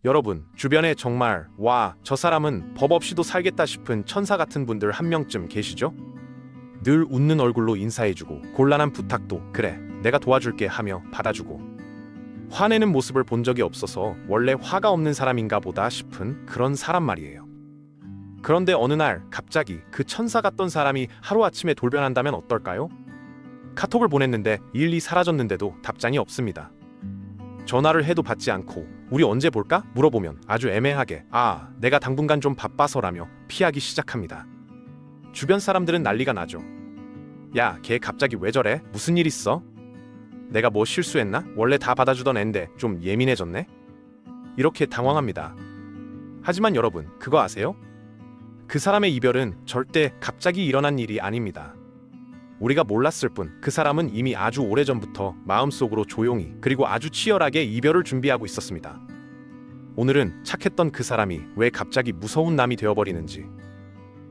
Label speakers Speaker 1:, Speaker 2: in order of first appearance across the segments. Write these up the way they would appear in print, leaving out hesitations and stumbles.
Speaker 1: 여러분, 주변에 정말 와, 저 사람은 법 없이도 살겠다 싶은 천사 같은 분들 한 명쯤 계시죠? 늘 웃는 얼굴로 인사해주고 곤란한 부탁도 그래, 내가 도와줄게 하며 받아주고 화내는 모습을 본 적이 없어서 원래 화가 없는 사람인가 보다 싶은 그런 사람 말이에요. 그런데 어느 날 갑자기 그 천사 같던 사람이 하루아침에 돌변한다면 어떨까요? 카톡을 보냈는데 일이 사라졌는데도 답장이 없습니다. 전화를 해도 받지 않고 우리 언제 볼까? 물어보면 아주 애매하게 내가 당분간 좀 바빠서라며 피하기 시작합니다. 주변 사람들은 난리가 나죠. 야, 걔 갑자기 왜 저래? 무슨 일 있어? 내가 뭐 실수했나? 원래 다 받아주던 앤데 좀 예민해졌네? 이렇게 당황합니다. 하지만 여러분, 그거 아세요? 그 사람의 이별은 절대 갑자기 일어난 일이 아닙니다. 우리가 몰랐을 뿐 그 사람은 이미 아주 오래전부터 마음속으로 조용히 그리고 아주 치열하게 이별을 준비하고 있었습니다. 오늘은 착했던 그 사람이 왜 갑자기 무서운 남이 되어버리는지,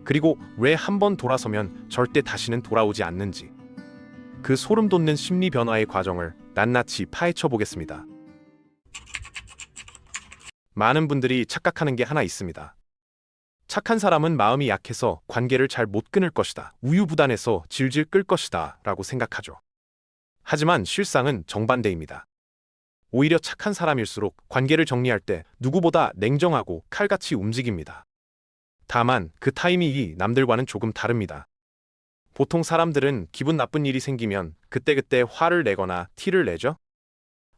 Speaker 1: 그리고 왜 한 번 돌아서면 절대 다시는 돌아오지 않는지, 그 소름 돋는 심리 변화의 과정을 낱낱이 파헤쳐 보겠습니다. 많은 분들이 착각하는 게 하나 있습니다. 착한 사람은 마음이 약해서 관계를 잘 못 끊을 것이다, 우유부단해서 질질 끌 것이다 라고 생각하죠. 하지만 실상은 정반대입니다. 오히려 착한 사람일수록 관계를 정리할 때 누구보다 냉정하고 칼같이 움직입니다. 다만 그 타이밍이 남들과는 조금 다릅니다. 보통 사람들은 기분 나쁜 일이 생기면 그때그때 화를 내거나 티를 내죠.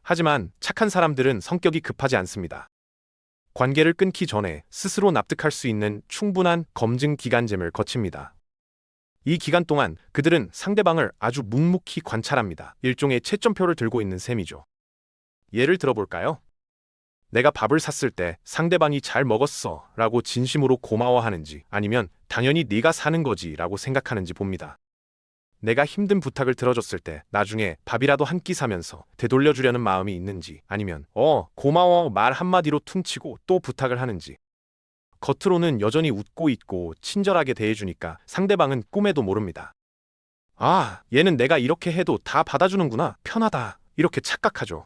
Speaker 1: 하지만 착한 사람들은 성격이 급하지 않습니다. 관계를 끊기 전에 스스로 납득할 수 있는 충분한 검증 기간잼을 거칩니다. 이 기간 동안 그들은 상대방을 아주 묵묵히 관찰합니다. 일종의 채점표를 들고 있는 셈이죠. 예를 들어볼까요? 내가 밥을 샀을 때 상대방이 잘 먹었어 라고 진심으로 고마워하는지, 아니면 당연히 네가 사는 거지 라고 생각하는지 봅니다. 내가 힘든 부탁을 들어줬을 때 나중에 밥이라도 한 끼 사면서 되돌려주려는 마음이 있는지, 아니면 고마워 말 한마디로 퉁치고 또 부탁을 하는지. 겉으로는 여전히 웃고 있고 친절하게 대해주니까 상대방은 꿈에도 모릅니다. 얘는 내가 이렇게 해도 다 받아주는구나, 편하다, 이렇게 착각하죠.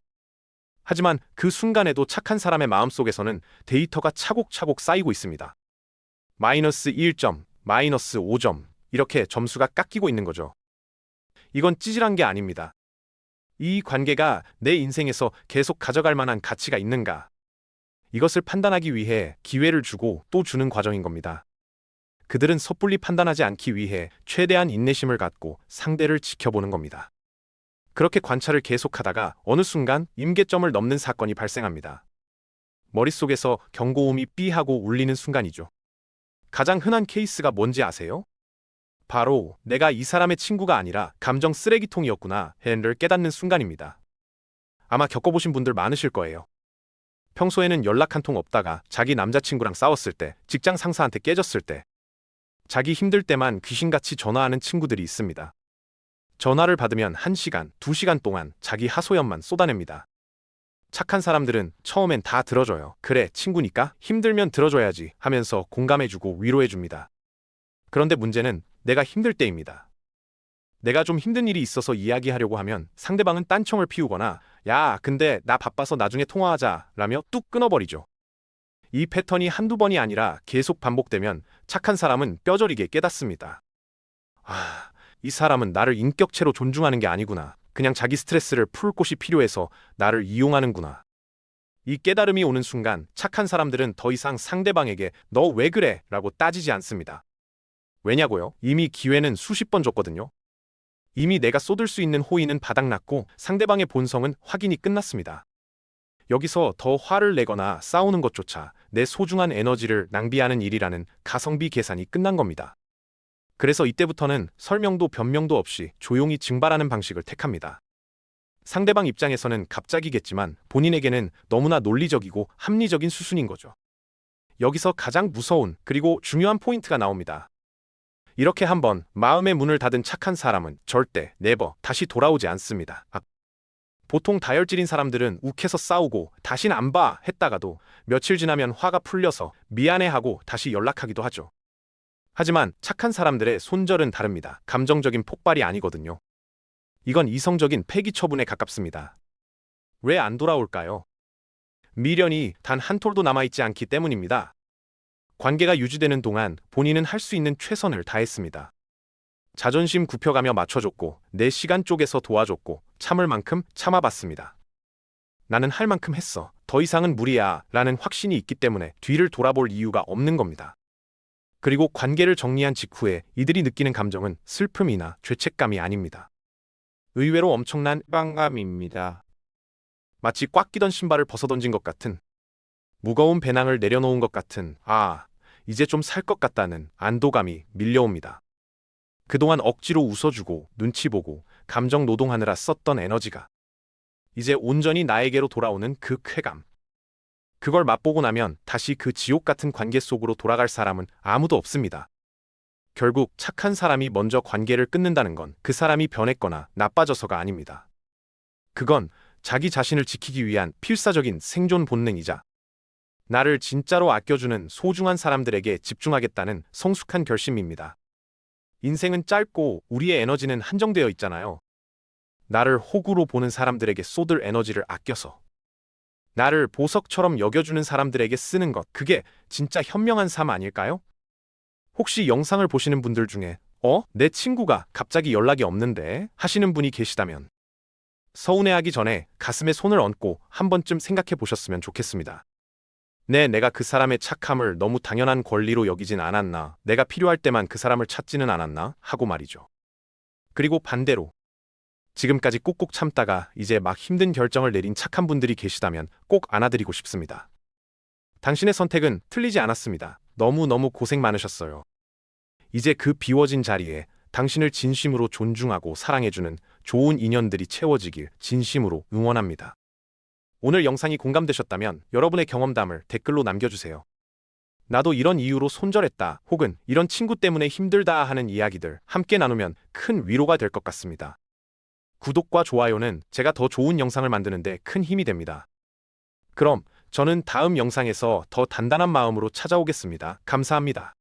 Speaker 1: 하지만 그 순간에도 착한 사람의 마음속에서는 데이터가 차곡차곡 쌓이고 있습니다. 마이너스 1점, 마이너스 5점, 이렇게 점수가 깎이고 있는 거죠. 이건 찌질한 게 아닙니다. 이 관계가 내 인생에서 계속 가져갈 만한 가치가 있는가? 이것을 판단하기 위해 기회를 주고 또 주는 과정인 겁니다. 그들은 섣불리 판단하지 않기 위해 최대한 인내심을 갖고 상대를 지켜보는 겁니다. 그렇게 관찰을 계속하다가 어느 순간 임계점을 넘는 사건이 발생합니다. 머릿속에서 경고음이 삐하고 울리는 순간이죠. 가장 흔한 케이스가 뭔지 아세요? 바로 내가 이 사람의 친구가 아니라 감정 쓰레기통이었구나 를 깨닫는 순간입니다. 아마 겪어보신 분들 많으실 거예요. 평소에는 연락 한 통 없다가 자기 남자친구랑 싸웠을 때, 직장 상사한테 깨졌을 때, 자기 힘들 때만 귀신같이 전화하는 친구들이 있습니다. 전화를 받으면 1시간, 2시간 동안 자기 하소연만 쏟아냅니다. 착한 사람들은 처음엔 다 들어줘요. 그래, 친구니까 힘들면 들어줘야지 하면서 공감해주고 위로해줍니다. 그런데 문제는 내가 힘들 때입니다. 내가 좀 힘든 일이 있어서 이야기하려고 하면 상대방은 딴청을 피우거나 야, 근데 나 바빠서 나중에 통화하자 라며 뚝 끊어버리죠. 이 패턴이 한두 번이 아니라 계속 반복되면 착한 사람은 뼈저리게 깨닫습니다. 이 사람은 나를 인격체로 존중하는 게 아니구나. 그냥 자기 스트레스를 풀 곳이 필요해서 나를 이용하는구나. 이 깨달음이 오는 순간 착한 사람들은 더 이상 상대방에게 너 왜 그래? 라고 따지지 않습니다. 왜냐고요? 이미 기회는 수십 번 줬거든요. 이미 내가 쏟을 수 있는 호의는 바닥났고 상대방의 본성은 확인이 끝났습니다. 여기서 더 화를 내거나 싸우는 것조차 내 소중한 에너지를 낭비하는 일이라는 가성비 계산이 끝난 겁니다. 그래서 이때부터는 설명도 변명도 없이 조용히 증발하는 방식을 택합니다. 상대방 입장에서는 갑자기겠지만 본인에게는 너무나 논리적이고 합리적인 수순인 거죠. 여기서 가장 무서운 그리고 중요한 포인트가 나옵니다. 이렇게 한번 마음의 문을 닫은 착한 사람은 절대 네버 다시 돌아오지 않습니다. 보통 다혈질인 사람들은 욱해서 싸우고 다신 안 봐 했다가도 며칠 지나면 화가 풀려서 미안해하고 다시 연락하기도 하죠. 하지만 착한 사람들의 손절은 다릅니다. 감정적인 폭발이 아니거든요. 이건 이성적인 폐기 처분에 가깝습니다. 왜 안 돌아올까요? 미련이 단 한 톨도 남아있지 않기 때문입니다. 관계가 유지되는 동안 본인은 할 수 있는 최선을 다했습니다. 자존심 굽혀가며 맞춰줬고 내 시간 쪼개서 도와줬고 참을 만큼 참아봤습니다. 나는 할 만큼 했어. 더 이상은 무리야 라는 확신이 있기 때문에 뒤를 돌아볼 이유가 없는 겁니다. 그리고 관계를 정리한 직후에 이들이 느끼는 감정은 슬픔이나 죄책감이 아닙니다. 의외로 엄청난
Speaker 2: 빵감입니다.
Speaker 1: 마치 꽉 끼던 신발을 벗어던진 것 같은, 무거운 배낭을 내려놓은 것 같은, 이제 좀 살 것 같다는 안도감이 밀려옵니다. 그동안 억지로 웃어주고 눈치 보고 감정 노동하느라 썼던 에너지가 이제 온전히 나에게로 돌아오는 그 쾌감. 그걸 맛보고 나면 다시 그 지옥 같은 관계 속으로 돌아갈 사람은 아무도 없습니다. 결국 착한 사람이 먼저 관계를 끊는다는 건 그 사람이 변했거나 나빠져서가 아닙니다. 그건 자기 자신을 지키기 위한 필사적인 생존 본능이자 나를 진짜로 아껴주는 소중한 사람들에게 집중하겠다는 성숙한 결심입니다. 인생은 짧고 우리의 에너지는 한정되어 있잖아요. 나를 호구로 보는 사람들에게 쏟을 에너지를 아껴서 나를 보석처럼 여겨주는 사람들에게 쓰는 것, 그게 진짜 현명한 삶 아닐까요? 혹시 영상을 보시는 분들 중에 내 친구가 갑자기 연락이 없는데 하시는 분이 계시다면 서운해하기 전에 가슴에 손을 얹고 한 번쯤 생각해 보셨으면 좋겠습니다. 내가 그 사람의 착함을 너무 당연한 권리로 여기진 않았나, 내가 필요할 때만 그 사람을 찾지는 않았나 하고 말이죠. 그리고 반대로 지금까지 꾹꾹 참다가 이제 막 힘든 결정을 내린 착한 분들이 계시다면 꼭 안아드리고 싶습니다. 당신의 선택은 틀리지 않았습니다. 너무너무 고생 많으셨어요. 이제 그 비워진 자리에 당신을 진심으로 존중하고 사랑해주는 좋은 인연들이 채워지길 진심으로 응원합니다. 오늘 영상이 공감되셨다면 여러분의 경험담을 댓글로 남겨주세요. 나도 이런 이유로 손절했다, 혹은 이런 친구 때문에 힘들다 하는 이야기들 함께 나누면 큰 위로가 될 것 같습니다. 구독과 좋아요는 제가 더 좋은 영상을 만드는데 큰 힘이 됩니다. 그럼 저는 다음 영상에서 더 단단한 마음으로 찾아오겠습니다. 감사합니다.